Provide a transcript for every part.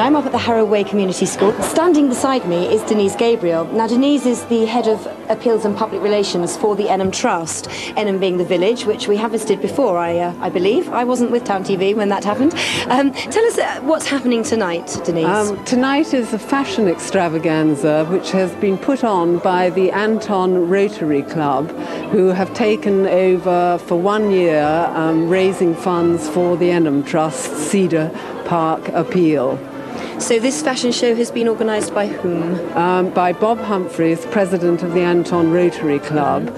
I'm up at the Harroway Community School. Standing beside me is Denise Gabriel. Now, Denise is the Head of Appeals and Public Relations for the Enham Trust, Enham being the village, which we have visited before, I believe. I wasn't with Town TV when that happened. Tell us what's happening tonight, Denise. Tonight is a fashion extravaganza which has been put on by the Anton Rotary Club, who have taken over for 1 year raising funds for the Enham Trust Cedar Park appeal. So this fashion show has been organised by whom? By Bob Humphreys, president of the Anton Rotary Club,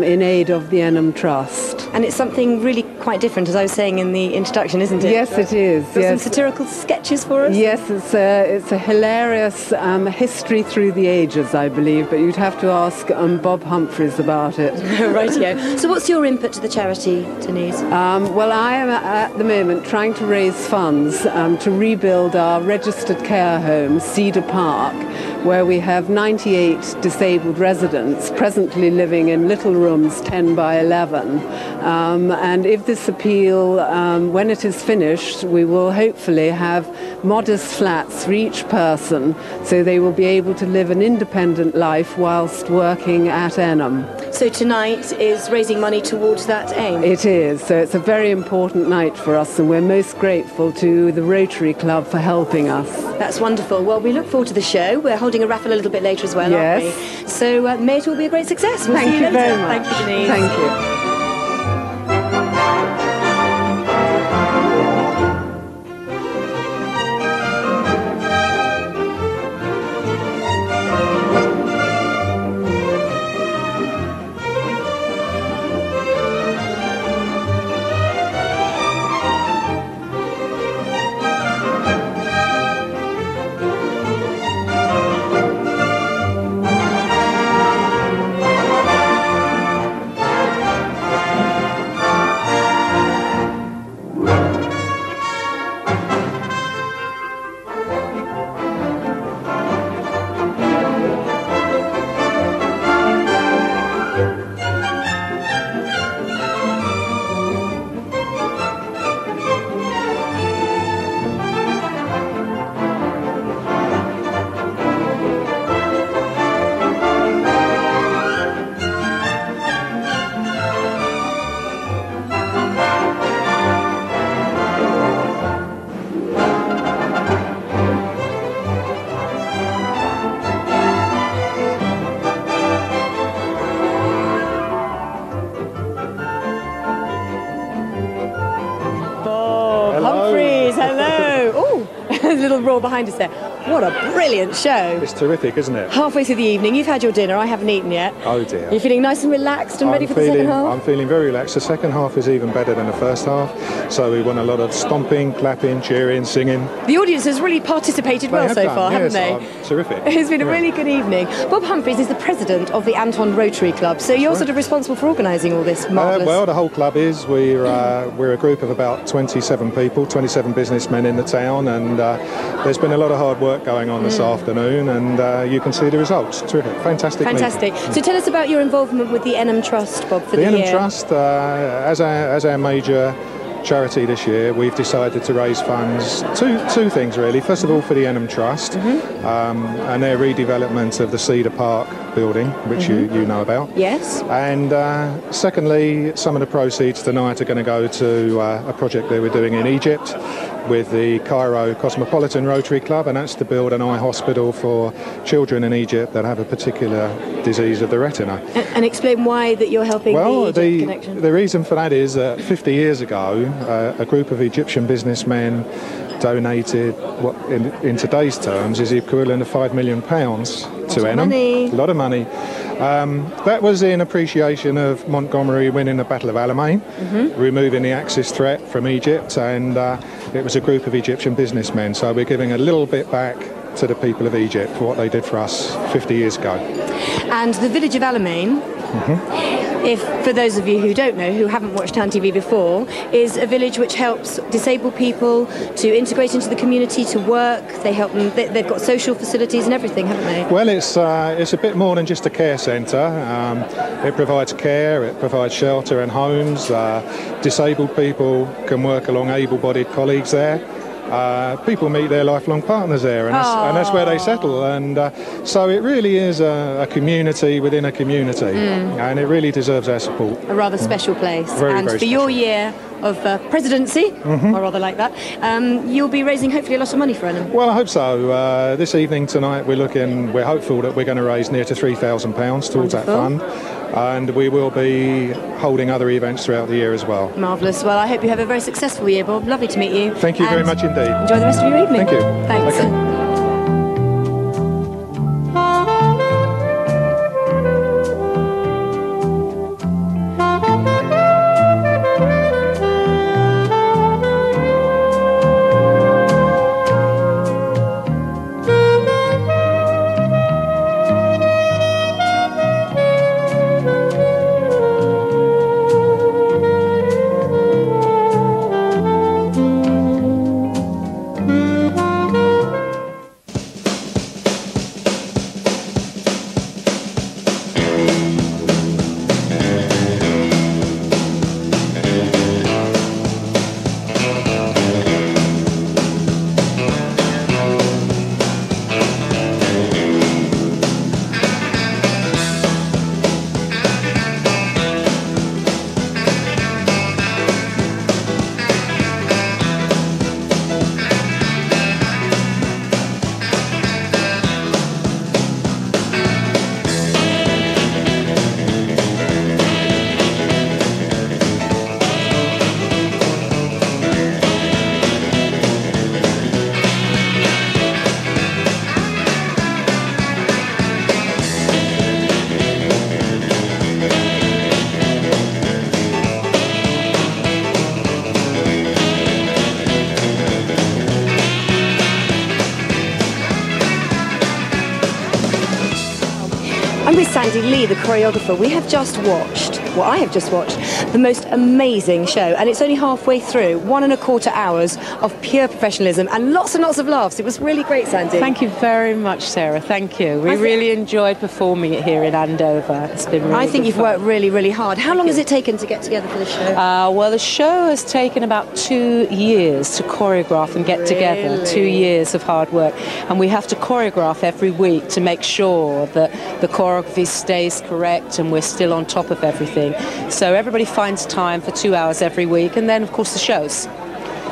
in aid of the Enham Trust. And it's something really quite different, as I was saying in the introduction, isn't it? Yes, it is. Yes. Some satirical sketches for us? Yes, it's a hilarious history through the ages, I believe, but you'd have to ask Bob Humphreys about it. Rightio. So what's your input to the charity, Denise? Well, I am at the moment trying to raise funds to rebuild our registered care home, Cedar Park, where we have 98 disabled residents presently living in little rooms 10 by 11. And if this appeal, when it is finished, we will hopefully have modest flats for each person, so they will be able to live an independent life whilst working at Enham. So tonight is raising money towards that aim? It is. So it's a very important night for us, and we're most grateful to the Rotary Club for helping us. That's wonderful. Well, we look forward to the show. We're holding a raffle a little bit later as well, aren't we? So may it all be a great success. We'll Thank see you you later. very much. Thank you, Denise. Thank you. the roar behind us there. What a brilliant show. It's terrific, isn't it? Halfway through the evening, you've had your dinner, I haven't eaten yet. Oh dear. You're feeling nice and relaxed and ready for the second half? I'm feeling very relaxed. The second half is even better than the first half. So we want a lot of stomping, clapping, cheering, singing. The audience has really participated well so far, haven't they? Terrific. It's been a really good evening. Bob Humphries is the president of the Anton Rotary Club, so you're sort of responsible for organising all this marvellous... Well, the whole club is. We're a group of about 27 people, 27 businessmen in the town, and there's been a lot of hard work going on this afternoon, and you can see the results. Terrific. Fantastic. So tell us about your involvement with the Enham Trust, Bob, for the year. The Enham Trust, as our major charity this year, we've decided to raise funds, two things really. First of all, for the Enham Trust and their redevelopment of the Cedar Park building, which you know about. Yes. And secondly, some of the proceeds tonight are going to go to a project that we're doing in Egypt with the Cairo Cosmopolitan Rotary Club, and that's to build an eye hospital for children in Egypt that have a particular disease of the retina. And explain why that you're helping the Egypt connection. The reason for that is that 50 years ago, a group of Egyptian businessmen donated what in today's terms is the equivalent of £5 million to Enham. A lot of money. That was in appreciation of Montgomery winning the Battle of Alamein, removing the Axis threat from Egypt, and it was a group of Egyptian businessmen. So we're giving a little bit back to the people of Egypt for what they did for us 50 years ago. And the village of Alamein, if for those of you who don't know, who haven't watched Town TV before, is a village which helps disabled people to integrate into the community, to work. They help them. They've got social facilities and everything, haven't they? Well, it's a bit more than just a care centre. It provides care, it provides shelter and homes. Disabled people can work along able-bodied colleagues there. People meet their lifelong partners there, and that's where they settle. And so it really is a community within a community, and it really deserves our support. A rather special place. Very for special. Your year of presidency, or rather like that, you'll be raising hopefully a lot of money for Enham. Well, I hope so. This evening tonight, we're hopeful that we're going to raise near to £3,000 towards that fund. And we will be holding other events throughout the year as well. Marvellous. Well, I hope you have a very successful year, Bob. Lovely to meet you. Thank you very much indeed. Enjoy the rest of your evening. Thank you. Thanks. Okay. I'm with Sandy Lee, the choreographer. I have just watched the most amazing show, and it's only halfway through, 1.25 hours of pure professionalism and lots of laughs. It was really great, Sandy. Thank you very much, Sarah. Thank you. We really enjoyed performing it here in Andover. It's been really I think you've fun. worked really hard. How long has it taken to get together for the show? Well, the show has taken about 2 years to choreograph and get together. 2 years of hard work. And we have to choreograph every week to make sure that the choreography stays correct and we're still on top of everything. So everybody finds time for 2 hours every week, and then, of course, the shows.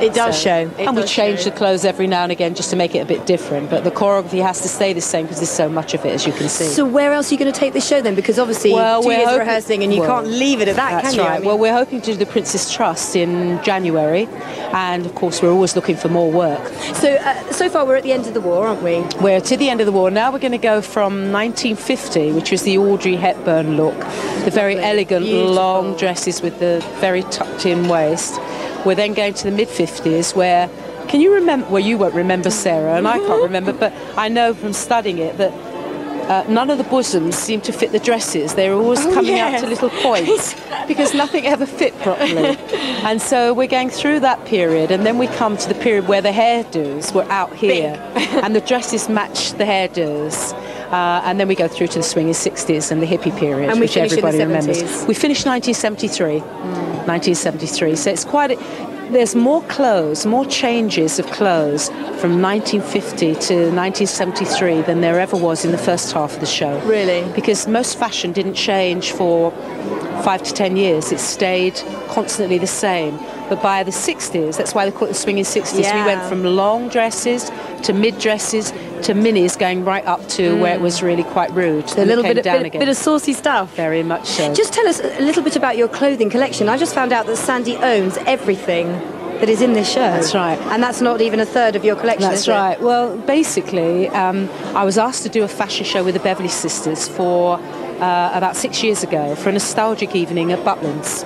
It does show. And we change the clothes every now and again just to make it a bit different. But the choreography has to stay the same because there's so much of it, as you can see. So where else are you going to take this show then? Because obviously 2 years of rehearsing and you can't leave it at that, can you? That's right. Well, we're hoping to do the Princess Trust in January. And, of course, we're always looking for more work. So, so far we're at the end of the war, aren't we? We're to the end of the war. Now we're going to go from 1950, which was the Audrey Hepburn look, the very elegant, long dresses with the very tucked-in waist. We're then going to the mid-50s where, can you remember, well, you won't remember, Sarah, and I can't remember, but I know from studying it that none of the bosoms seem to fit the dresses. They're always coming out to little points because nothing ever fit properly. And so we're going through that period, and then we come to the period where the hairdos were out here and the dresses match the hairdos. And then we go through to the swinging 60s and the hippie period, and which everybody remembers. We finished 1973. 1973. So it's quite there's more clothes, more changes of clothes from 1950 to 1973 than there ever was in the first half of the show. Really? Because most fashion didn't change for 5 to 10 years. It stayed constantly the same. But by the 60s, that's why they call it the swinging 60s, we went from long dresses to mid-dresses to minis, going right up to where it was really quite rude. So a little bit of saucy stuff. Very much so. Just tell us a little bit about your clothing collection. I just found out that Sandy owns everything that is in this show. That's right. And that's not even a third of your collection, That's right. Well, basically, I was asked to do a fashion show with the Beverly Sisters for about 6 years ago for a nostalgic evening at Butlins.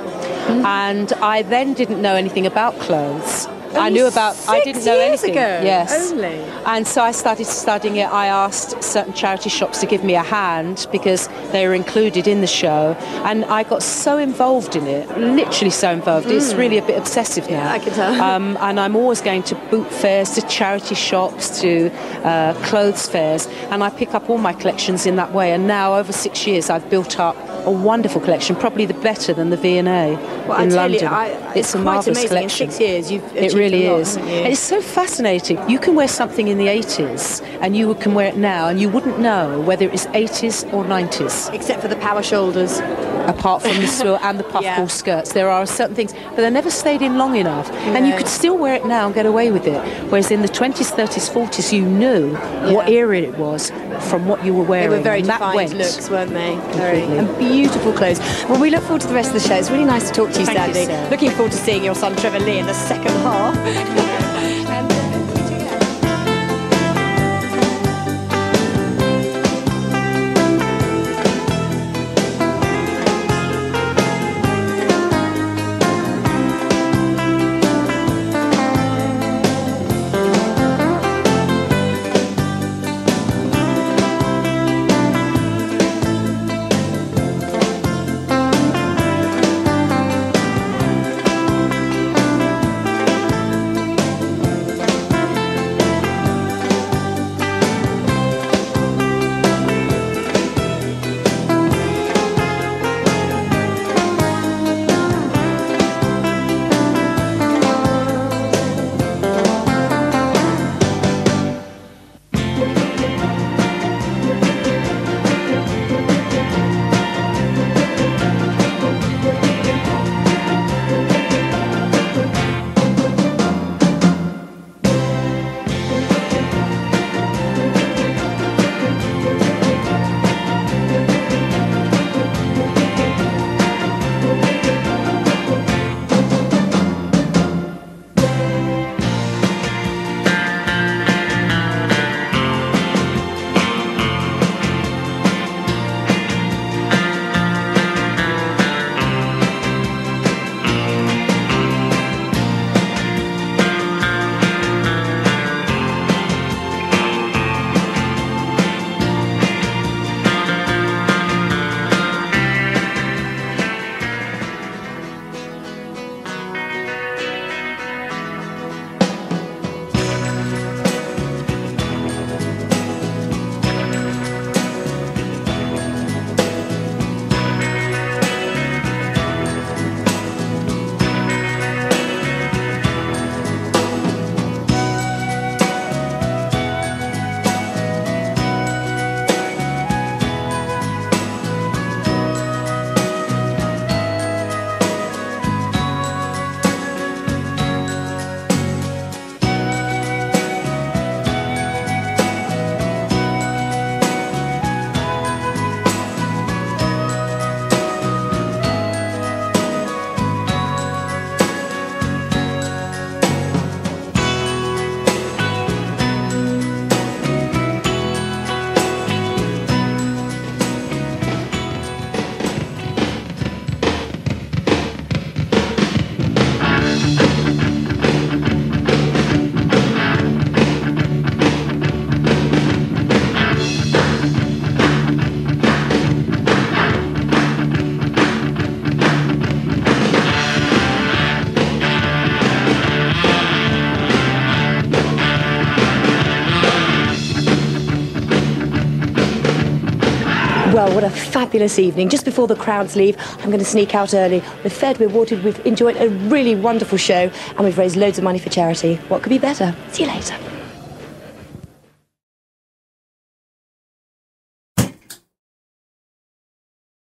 And I then didn't know anything about clothes. I didn't know anything. Yes. Only. And so I started studying it. I asked certain charity shops to give me a hand because they were included in the show. And I got so involved in it, literally so involved. It's really a bit obsessive now. Yeah, I can tell. And I'm always going to boot fairs, to charity shops, to clothes fairs. And I pick up all my collections in that way. And now, over 6 years, I've built up a wonderful collection, probably the better than the V&A in London. It's a marvellous collection. In 6 years, you've It really is. And it's so fascinating. You can wear something in the 80s and you can wear it now and you wouldn't know whether it was 80s or 90s. Except for the power shoulders. Apart from the swivel and the puffball skirts. There are certain things, but they never stayed in long enough. No. And you could still wear it now and get away with it. Whereas in the 20s, 30s, 40s, you knew what era it was from what you were wearing. They were very defined looks, weren't they? And beautiful clothes. Well, we look forward to the rest of the show. It's really nice to talk to you, Sandy. Looking forward to seeing your son Trevor Lee in the second half. Well, what a fabulous evening. Just before the crowds leave, I'm going to sneak out early. We're fed, we're watered, we've enjoyed a really wonderful show, and we've raised loads of money for charity. What could be better? See you later.